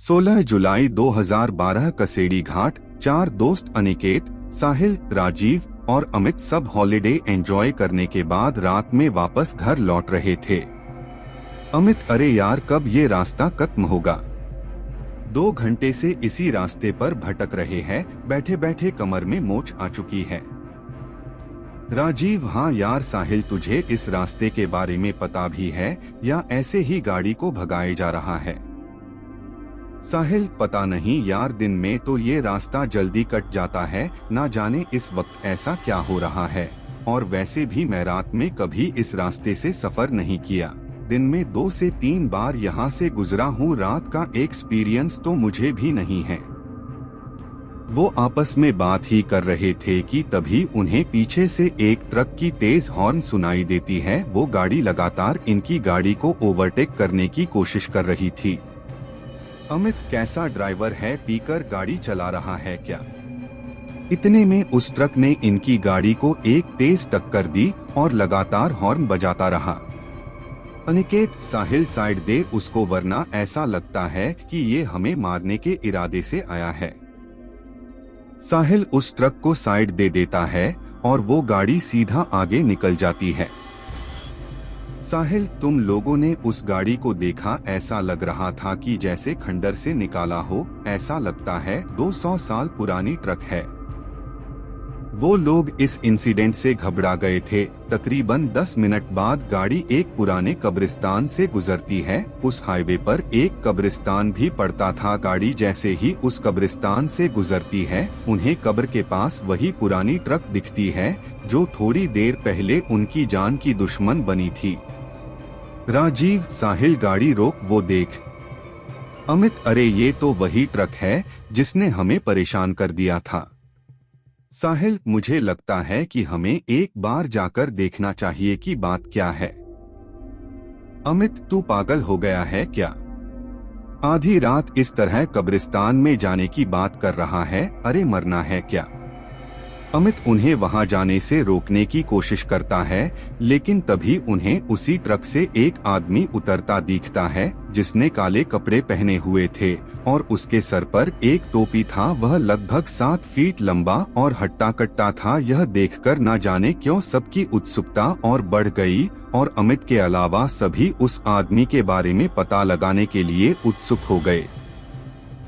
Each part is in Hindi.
16 जुलाई 2012 कसेड़ी घाट। 4 दोस्त अनिकेत, साहिल, राजीव और अमित सब हॉलिडे एंजॉय करने के बाद रात में वापस घर लौट रहे थे। अमित, अरे यार कब ये रास्ता खत्म होगा? 2 घंटे से इसी रास्ते पर भटक रहे हैं, बैठे बैठे कमर में मोच आ चुकी है। राजीव, हाँ यार साहिल, तुझे इस रास्ते के बारे में पता भी है या ऐसे ही गाड़ी को भगाए जा रहा है? साहिल, पता नहीं यार, दिन में तो ये रास्ता जल्दी कट जाता है, ना जाने इस वक्त ऐसा क्या हो रहा है। और वैसे भी मैं रात में कभी इस रास्ते से सफर नहीं किया। दिन में 2 से 3 बार यहाँ से गुजरा हूँ, रात का एक्सपीरियंस तो मुझे भी नहीं है। वो आपस में बात ही कर रहे थे कि तभी उन्हें पीछे से एक ट्रक की तेज हॉर्न सुनाई देती है। वो गाड़ी लगातार इनकी गाड़ी को ओवरटेक करने की कोशिश कर रही थी। अमित, कैसा ड्राइवर है, पीकर गाड़ी चला रहा है क्या? इतने में उस ट्रक ने इनकी गाड़ी को एक तेज टक्कर दी और लगातार हॉर्न बजाता रहा। अनिकेत, साहिल साइड दे उसको, वरना ऐसा लगता है कि ये हमें मारने के इरादे से आया है। साहिल उस ट्रक को साइड दे देता है और वो गाड़ी सीधा आगे निकल जाती है। साहिल, तुम लोगों ने उस गाड़ी को देखा? ऐसा लग रहा था कि जैसे खंडर से निकाला हो, ऐसा लगता है 200 साल पुरानी ट्रक है। वो लोग इस इंसिडेंट से घबरा गए थे। तकरीबन 10 मिनट बाद गाड़ी एक पुराने कब्रिस्तान से गुजरती है। उस हाईवे पर एक कब्रिस्तान भी पड़ता था। गाड़ी जैसे ही उस कब्रिस्तान से गुजरती है, उन्हें कब्र के पास वही पुरानी ट्रक दिखती है जो थोड़ी देर पहले उनकी जान की दुश्मन बनी थी। राजीव, साहिल गाड़ी रोक, वो देख। अमित, अरे ये तो वही ट्रक है जिसने हमें परेशान कर दिया था। साहिल, मुझे लगता है कि हमें एक बार जाकर देखना चाहिए कि बात क्या है। अमित, तू पागल हो गया है क्या? आधी रात इस तरह कब्रिस्तान में जाने की बात कर रहा है? अरे मरना है क्या? अमित उन्हें वहां जाने से रोकने की कोशिश करता है, लेकिन तभी उन्हें उसी ट्रक से एक आदमी उतरता दिखता है जिसने काले कपड़े पहने हुए थे और उसके सर पर एक टोपी था। वह लगभग 7 फीट लंबा और हट्टा कट्टा था। यह देखकर न जाने क्यों सबकी उत्सुकता और बढ़ गई और अमित के अलावा सभी उस आदमी के बारे में पता लगाने के लिए उत्सुक हो गए।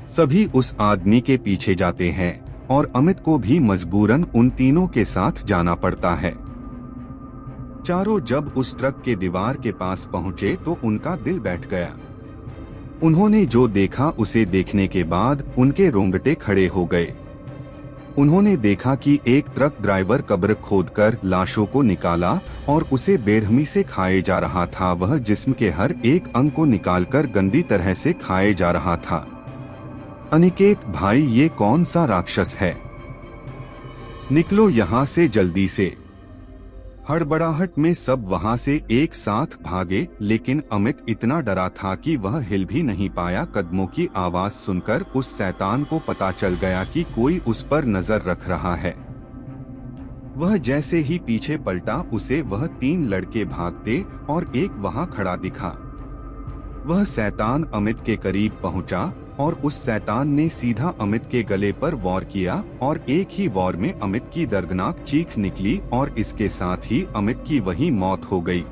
सभी उस आदमी के पीछे जाते हैं और अमित को भी मजबूरन उन तीनों के साथ जाना पड़ता है। चारों जब उस ट्रक के दीवार के पास पहुंचे तो उनका दिल बैठ गया। उन्होंने जो देखा उसे देखने के बाद उनके रोंगटे खड़े हो गए। उन्होंने देखा कि एक ट्रक ड्राइवर कब्र खोदकर लाशों को निकाला और उसे बेरहमी से खाए जा रहा था। वह जिस्म के हर एक अंग को निकालकर गंदी तरह से खाए जा रहा था। अनिकेत, भाई ये कौन सा राक्षस है? निकलो यहाँ से जल्दी से। हड़बड़ाहट में सब वहाँ से एक साथ भागे, लेकिन अमित इतना डरा था कि वह हिल भी नहीं पाया। कदमों की आवाज सुनकर उस शैतान को पता चल गया कि कोई उस पर नजर रख रहा है। वह जैसे ही पीछे पलटा, उसे वह 3 लड़के भागते और एक वहाँ खड़ा दिखा। वह शैतान अमित के करीब पहुँचा और उस शैतान ने सीधा अमित के गले पर वार किया और एक ही वार में अमित की दर्दनाक चीख निकली और इसके साथ ही अमित की वही मौत हो गई।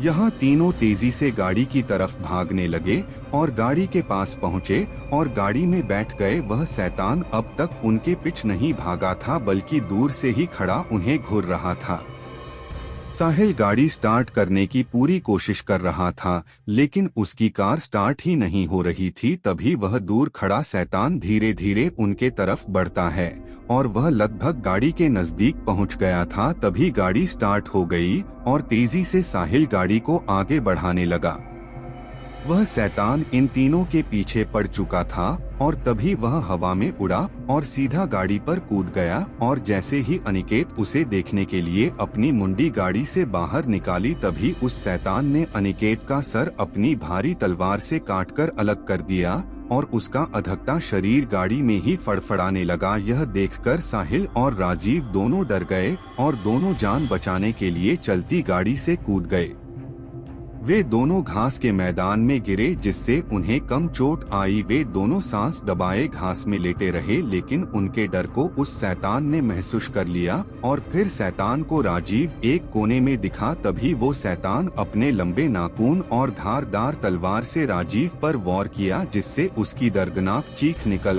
यहाँ तीनों तेजी से गाड़ी की तरफ भागने लगे और गाड़ी के पास पहुँचे और गाड़ी में बैठ गए। वह शैतान अब तक उनके पीछे नहीं भागा था, बल्कि दूर से ही खड़ा उन्हें घूर रहा था। साहिल गाड़ी स्टार्ट करने की पूरी कोशिश कर रहा था, लेकिन उसकी कार स्टार्ट ही नहीं हो रही थी। तभी वह दूर खड़ा शैतान धीरे धीरे उनके तरफ बढ़ता है और वह लगभग गाड़ी के नजदीक पहुंच गया था। तभी गाड़ी स्टार्ट हो गई और तेजी से साहिल गाड़ी को आगे बढ़ाने लगा। वह शैतान इन तीनों के पीछे पड़ चुका था और तभी वह हवा में उड़ा और सीधा गाड़ी पर कूद गया। और जैसे ही अनिकेत उसे देखने के लिए अपनी मुंडी गाड़ी से बाहर निकाली, तभी उस शैतान ने अनिकेत का सर अपनी भारी तलवार से काटकर अलग कर दिया और उसका अधकता शरीर गाड़ी में ही फड़फड़ाने लगा। यह देखकर साहिल और राजीव दोनों डर गए और दोनों जान बचाने के लिए चलती गाड़ी से कूद गए। वे दोनों घास के मैदान में गिरे जिससे उन्हें कम चोट आई। वे दोनों सांस दबाए घास में लेटे रहे, लेकिन उनके डर को उस शैतान ने महसूस कर लिया और फिर शैतान को राजीव एक कोने में दिखा। तभी वो शैतान अपने लंबे नाखून और धारदार तलवार से राजीव पर वार किया, जिससे उसकी दर्दनाक चीख निकल